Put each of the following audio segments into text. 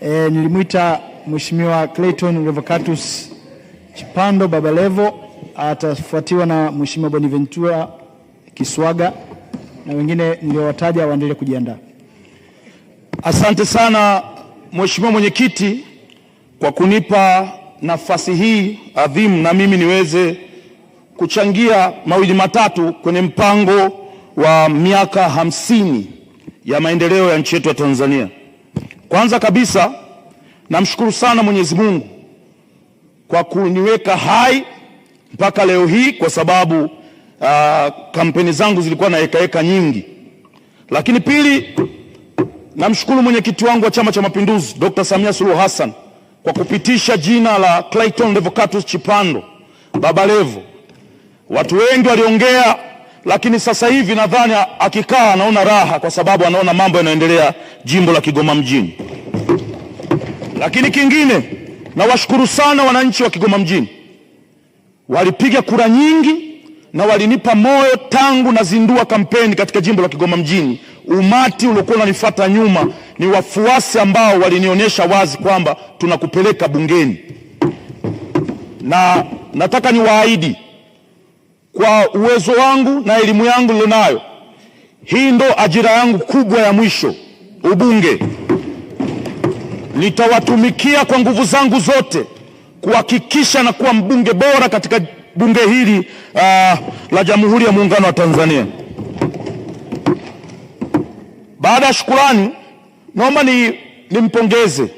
Nilimwita Mheshimiwa Clayton Revocatus Chipando Baba Levo, atafuatiwa na Mheshimiwa Bonaventura Kiswaga na wengine niliowataja waendelee kujiandaa. Asante sana Mheshimiwa Mwenyekiti kwa kunipa nafasi hii adhimu na mimi niweze kuchangia mawili matatu kwenye mpango wa miaka 50 ya maendeleo ya nchi yetu ya Tanzania. Kwanza kabisa namshukuru sana Mwenyezi Mungu kwa kuniweka hai mpaka leo hii, kwa sababu kampeni zangu zilikuwa na heka nyingi. Lakini pili, namshukuru mwenyekiti wangu wa Chama cha Mapinduzi Dr. Samia Suluhu Hassan kwa kupitisha jina la Clayton Revocatus Chipando Baba Levo. Watu wengi waliongea, lakini sasa hivi nadhani akikaa anaona raha, kwa sababu anaona mambo yanaendelea jimbo la Kigoma mjini. Lakini kingine, nawashukuru sana wananchi wa Kigoma mjini. Walipiga kura nyingi na walinipa moyo tangu nazindua kampeni katika jimbo la Kigoma mjini. Umati uliokuwa unanifuata nyuma ni wafuasi ambao walinionyesha wazi kwamba tunakupeleka bungeni. Na nataka niwaahidi kwa uwezo wangu na elimu yangu nilionayo, hii ndo ajira yangu kubwa ya mwisho, ubunge. Nitawatumikia kwa nguvu zangu zote kuhakikisha na kuwa mbunge bora katika bunge hili la Jamhuri ya Muungano wa Tanzania. Baada ya shukrani, naomba nimpongeze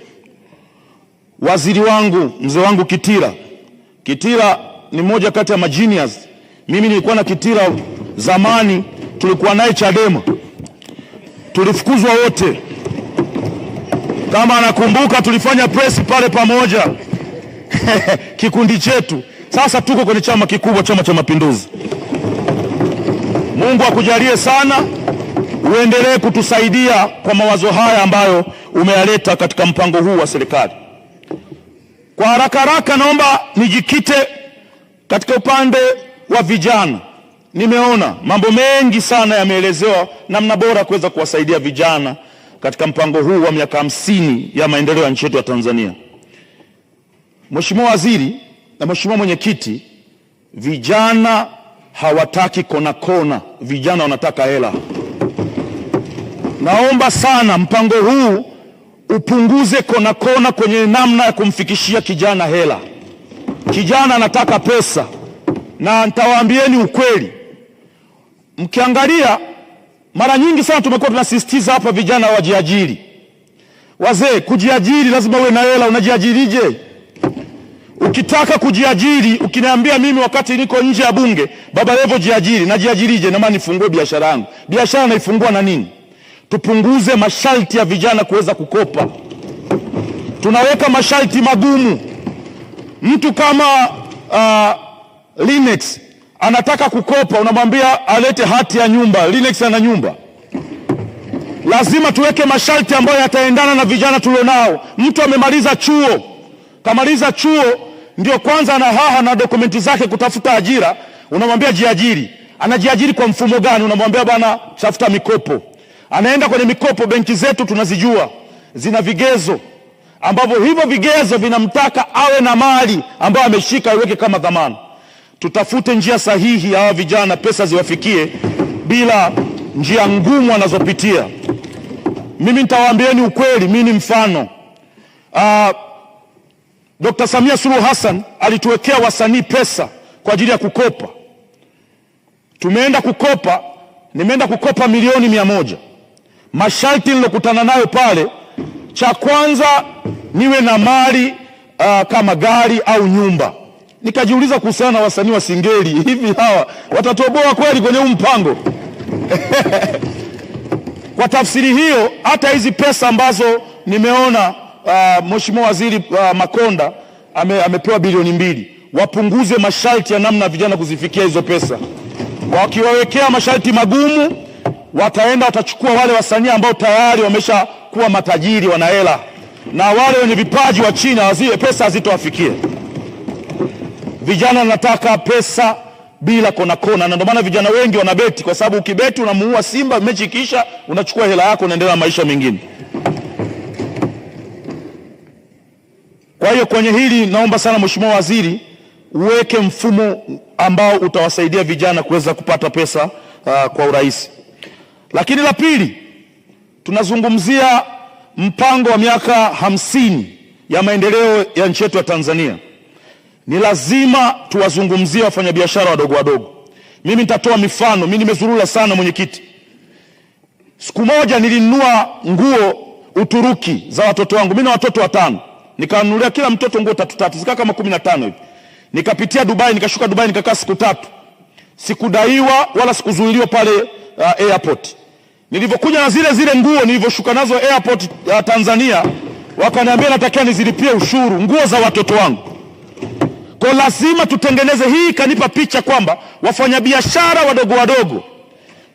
waziri wangu, mzee wangu Kitila. Kitila ni mmoja kati ya magenius. Mimi nilikuwa na Kitila zamani, tulikuwa naye Chadema, tulifukuzwa wote. Kama anakumbuka, tulifanya press pale pamoja kikundi chetu. Sasa tuko kwenye chama kikubwa, Chama cha Mapinduzi. Mungu akujalie sana, uendelee kutusaidia kwa mawazo haya ambayo umeyaleta katika mpango huu wa serikali. Kwa haraka naomba nijikite katika upande wa vijana. Nimeona mambo mengi sana yameelezewa namna bora kuweza kuwasaidia vijana katika mpango huu wa miaka 50 ya maendeleo ya nchi yetu ya Tanzania. Mheshimiwa Waziri na Mheshimiwa Mwenyekiti, vijana hawataki kona, vijana wanataka hela. Naomba sana mpango huu upunguze kona kwenye namna ya kumfikishia kijana hela. Kijana anataka pesa, na nitawaambieni ukweli. Mkiangalia mara nyingi sana tumekuwa tunasisitiza hapa vijana wajiajiri. Wazee, kujiajiri lazima uwe na hela. Unajiajirije? Ukitaka kujiajiri, ukiniambia mimi wakati niko nje ya bunge, Baba Levo jiajiri, najiajirije? Na maana nifungue biashara yangu. Biashara naifungua na nini? Tupunguze masharti ya vijana kuweza kukopa. Tunaweka masharti magumu. Mtu kama Linex anataka kukopa, unamwambia alete hati ya nyumba. Linex ana nyumba. Lazima tuweke masharti ambayo yataendana na vijana tulionao. Mtu amemaliza chuo, kamaliza chuo, ndio kwanza ana haha na dokumenti zake kutafuta ajira, unamwambia jiajiri. Anajiajiri kwa mfumo gani? Unamwambia bana tafuta mikopo. Anaenda kwenye mikopo. Benki zetu tunazijua, zina vigezo ambavyo hivyo vigezo vinamtaka awe na mali ambayo ameshika iweke kama dhamana. Tutafute njia sahihi hawa vijana pesa ziwafikie bila njia ngumu wanazopitia. Mimi nitawaambieni ukweli, mimi ni mfano. Dr. Samia Suluhu Hassan alituwekea wasanii pesa kwa ajili ya kukopa. Tumeenda kukopa, nimeenda kukopa milioni 100. Masharti nilokutana nayo pale, cha kwanza niwe na mali kama gari au nyumba. Nikajiuliza kuhusiana na wasanii wa Singeli, hivi hawa watatoboa kweli kwenye mpango? Kwa tafsiri hiyo, hata hizi pesa ambazo nimeona Mheshimiwa Waziri Makonda amepewa bilioni 2, wapunguze masharti ya namna vijana kuzifikia hizo pesa. Wakiwawekea masharti magumu, watachukua wale wasanii ambao tayari wamesha kuwa matajiri, wana hela, na wale wenye vipaji wa chini zile pesa hazitowafikia. Vijana wanataka pesa bila kona, na ndio maana vijana wengi wanabeti, kwa sababu ukibeti unamuua Simba, mechi kisha unachukua hela yako unaendelea na maisha mengine. Kwa hiyo kwenye hili naomba sana Mheshimiwa Waziri uweke mfumo ambao utawasaidia vijana kuweza kupata pesa kwa urahisi. Lakini la pili, tunazungumzia mpango wa miaka 50 ya maendeleo ya nchi yetu ya Tanzania. Ni lazima tuwazungumzie wafanyabiashara wadogo wadogo. Mimi nitatoa mifano. Mimi nimezurura sana mwenyekiti. Siku moja nilinunua nguo Uturuki za watoto wangu. Mimi na watoto 5. Nikanunulia kila mtoto nguo 3 zika kama 15 hivi. Nikapitia Dubai, nikashuka Dubai, nikakaa siku 3. Sikudaiwa wala sikuzuiliwa pale airport. Nilipokuja na zile nguo nilivyoshuka nazo airport Tanzania, wakaniambia natakia nizilipie ushuru nguo za watoto wangu. Kwa lazima tutengeneze hii. Kanipa picha kwamba wafanyabiashara wadogo wadogo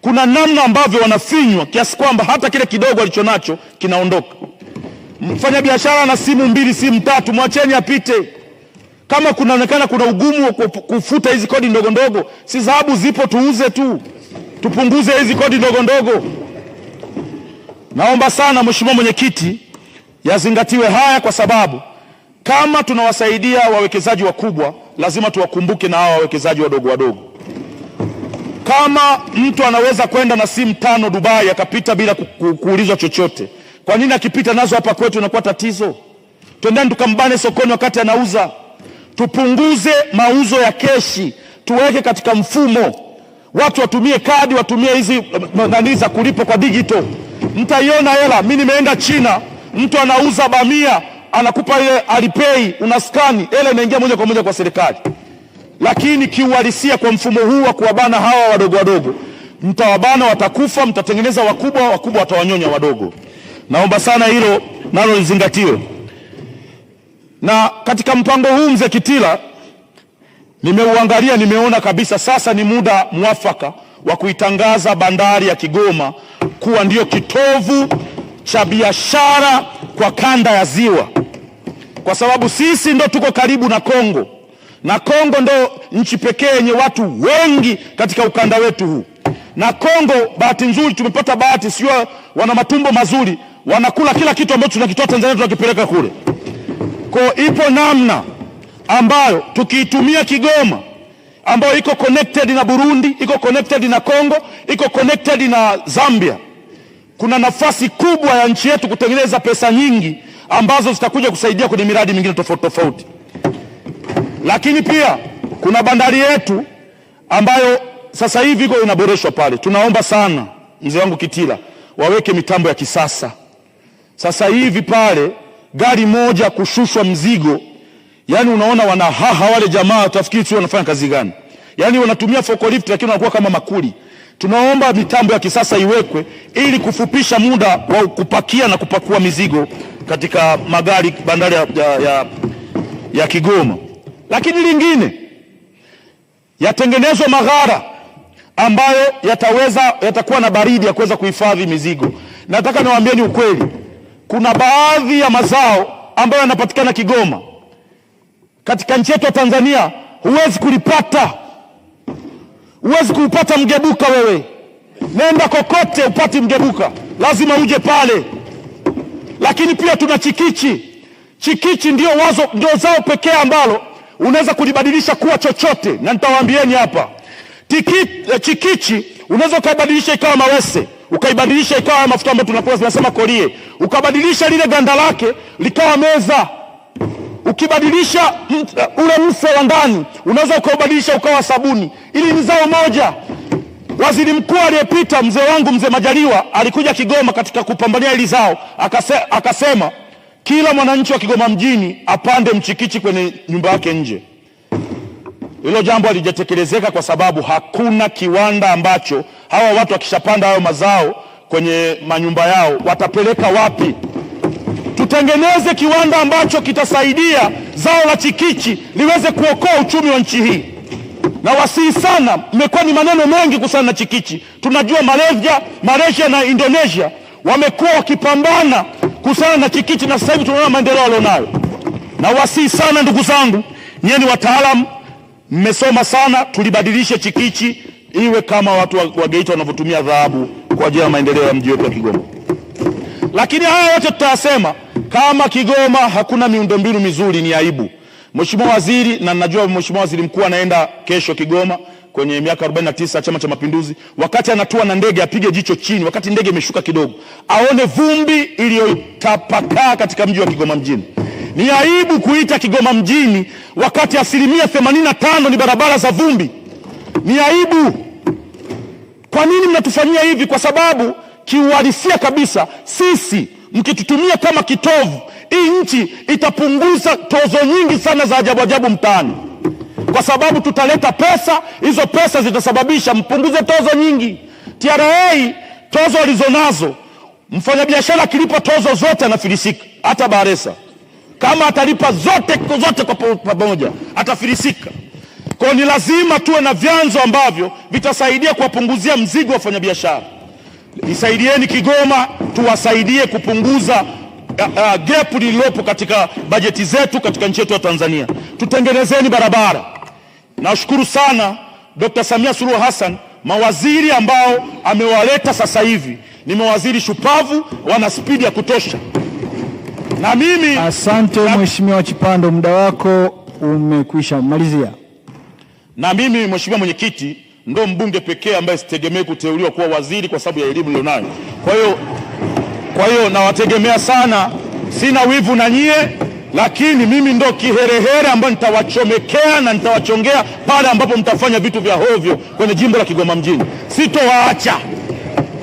kuna namna ambavyo wanafinywa kiasi kwamba hata kile kidogo alichonacho kinaondoka. Mfanyabiashara na simu 2, simu 3, mwacheni apite. Kama kunaonekana kuna ugumu wa kufuta hizi kodi ndogo ndogo, si dhahabu zipo, tuuze tu, tupunguze hizi kodi ndogo ndogo. Naomba sana Mheshimiwa Mwenyekiti yazingatiwe haya, kwa sababu kama tunawasaidia wawekezaji wakubwa, lazima tuwakumbuke na hawa wawekezaji wadogo wadogo. Kama mtu anaweza kwenda na simu 5 Dubai akapita bila kuulizwa chochote, kwa nini akipita nazo hapa kwetu inakuwa tatizo? Twendeni tukambane sokoni wakati anauza. Tupunguze mauzo ya keshi, tuweke katika mfumo. Watu watumie kadi, watumie hizi nani za kulipa kwa digital. Mtaiona hela. Mimi nimeenda China, mtu anauza bamia, anakupa ile Alipay, unaskani, hela inaingia moja kwa moja kwa serikali. Lakini kiuhalisia kwa mfumo huu wa kuwabana hawa wadogo wadogo, mtawabana, watakufa, mtatengeneza wakubwa, wakubwa watawanyonya wadogo. Naomba sana hilo nalo lizingatiwe. Na katika mpango huu Mzee Kitila nimeuangalia, nimeona kabisa sasa ni muda mwafaka wa kuitangaza bandari ya Kigoma kuwa ndio kitovu cha biashara kwa kanda ya Ziwa, kwa sababu sisi ndo tuko karibu na Kongo, na Kongo ndo nchi pekee yenye watu wengi katika ukanda wetu huu. Na Kongo, bahati nzuri, tumepata bahati, sio wana matumbo mazuri, wanakula kila kitu ambacho tunakitoa Tanzania tunakipeleka kule. Kwa ipo namna ambayo tukiitumia Kigoma, ambayo iko connected na Burundi, iko connected na Kongo, iko connected na Zambia, kuna nafasi kubwa ya nchi yetu kutengeneza pesa nyingi ambazo zitakuja kusaidia kwenye miradi mingine tofauti tofauti. Lakini pia kuna bandari yetu ambayo sasa hivi iko inaboreshwa pale. Tunaomba sana mzee wangu Kitila waweke mitambo ya kisasa. Sasa hivi pale gari moja kushushwa mzigo, yani unaona wanahaha wale jamaa, utafikiri tu wanafanya kazi gani? Yani wanatumia forklift lakini wanakuwa kama makuli. Tunaomba mitambo ya kisasa iwekwe ili kufupisha muda wa kupakia na kupakua mizigo katika magari bandari ya Kigoma. Lakini lingine, yatengenezwe maghara ambayo yatakuwa na baridi ya kuweza kuhifadhi mizigo. Nataka niwaambieni ukweli, kuna baadhi ya mazao ambayo yanapatikana Kigoma katika nchi yetu ya Tanzania huwezi kulipata. Huwezi kupata mgebuka wewe. Nenda kokote upati mgebuka, lazima uje pale. Lakini pia tuna chikichi. Chikichi ndio zao pekee ambalo unaweza kulibadilisha kuwa chochote, na nitawaambieni hapa. Chikichi unaweza kubadilisha ikawa mawese, ukaibadilisha ikawa mafuta ambayo tunakuwa tunasema kolie, ukabadilisha lile ganda lake likawa meza, ukibadilisha ule mse wa ndani unaweza ukabadilisha ukawa sabuni. Ili ni zao moja. Waziri mkuu aliyepita mzee wangu mzee Majaliwa alikuja Kigoma katika kupambania hili zao, akasema kila mwananchi wa Kigoma mjini apande mchikichi kwenye nyumba yake nje. Hilo jambo halijatekelezeka kwa sababu hakuna kiwanda ambacho hawa watu wakishapanda hayo mazao kwenye manyumba yao watapeleka wapi? Tutengeneze kiwanda ambacho kitasaidia zao la chikichi liweze kuokoa uchumi wa nchi hii. Na wasihi sana, mmekuwa ni maneno mengi kuhusiana na chikichi. Tunajua Malaysia na Indonesia wamekuwa wakipambana kuhusiana na chikichi, na sasa hivi tunaona maendeleo walionayo. Na wasihi sana ndugu zangu, nyinyi ni wataalamu, mmesoma sana, tulibadilishe chikichi iwe kama watu wa Geita wanavyotumia dhahabu kwa ajili ya maendeleo ya mji wetu wa Kigoma. Lakini haya yote tutayasema Kama Kigoma hakuna miundombinu mizuri ni aibu. Mheshimiwa Waziri, na najua Mheshimiwa Waziri Mkuu anaenda kesho Kigoma kwenye miaka 49 Chama cha Mapinduzi, wakati anatua na ndege apige jicho chini, wakati ndege imeshuka kidogo, aone vumbi iliyotapakaa katika mji wa Kigoma mjini. Ni aibu kuita Kigoma mjini wakati 85% ni barabara za vumbi. Ni aibu. Kwa nini mnatufanyia hivi? Kwa sababu kiuhalisia kabisa, sisi mkitutumia kama kitovu, hii nchi itapunguza tozo nyingi sana za ajabu ajabu mtaani, kwa sababu tutaleta pesa. Hizo pesa zitasababisha mpunguze tozo nyingi. TRA tozo walizonazo, mfanyabiashara akilipa tozo zote anafilisika. Hata Baresa kama atalipa zote kwa pamoja atafilisika. Kwa ni lazima tuwe na vyanzo ambavyo vitasaidia kuwapunguzia mzigo wafanyabiashara. Nisaidieni Kigoma, tuwasaidie kupunguza gap lililopo katika bajeti zetu katika nchi yetu ya Tanzania. Tutengenezeni barabara. Nashukuru sana Dr. Samia Suluhu Hassan, mawaziri ambao amewaleta sasa hivi ni mawaziri shupavu, wana spidi ya kutosha. Na mimi asante Mheshimiwa Chipando, muda wako umekwisha, malizia. Na mimi Mheshimiwa Mwenyekiti, ndo mbunge pekee ambaye sitegemei kuteuliwa kuwa waziri kwa sababu ya elimu nilionayo. Kwa hiyo nawategemea sana, sina wivu na nyie, lakini mimi ndo kiherehere ambaye nitawachomekea na nitawachongea pale ambapo mtafanya vitu vya hovyo kwenye jimbo la Kigoma mjini. Sitowaacha.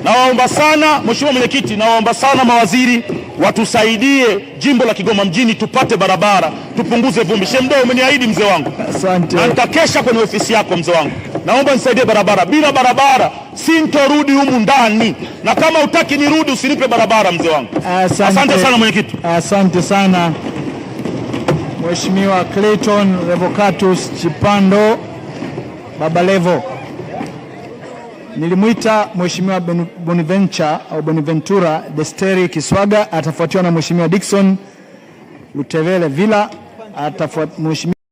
Nawaomba sana Mheshimiwa Mwenyekiti, nawaomba sana mawaziri watusaidie jimbo la Kigoma mjini tupate barabara, tupunguze vumbi. Shemdo, umeniahidi mzee wangu. Asante. Na nitakesha kwenye ofisi yako mzee wangu. Naomba nisaidie barabara. Bila barabara sintorudi humu ndani. Na kama hutaki nirudi usinipe barabara mzee wangu. Asante sana Mwenyekiti. Asante sana Mheshimiwa Clayton Revocatus Chipando Babalevo. Nilimwita Mheshimiwa Bonaventura Desteri Kiswaga, atafuatiwa na Mheshimiwa Dickson Lutevele Villa, atafuatiwa Mheshimiwa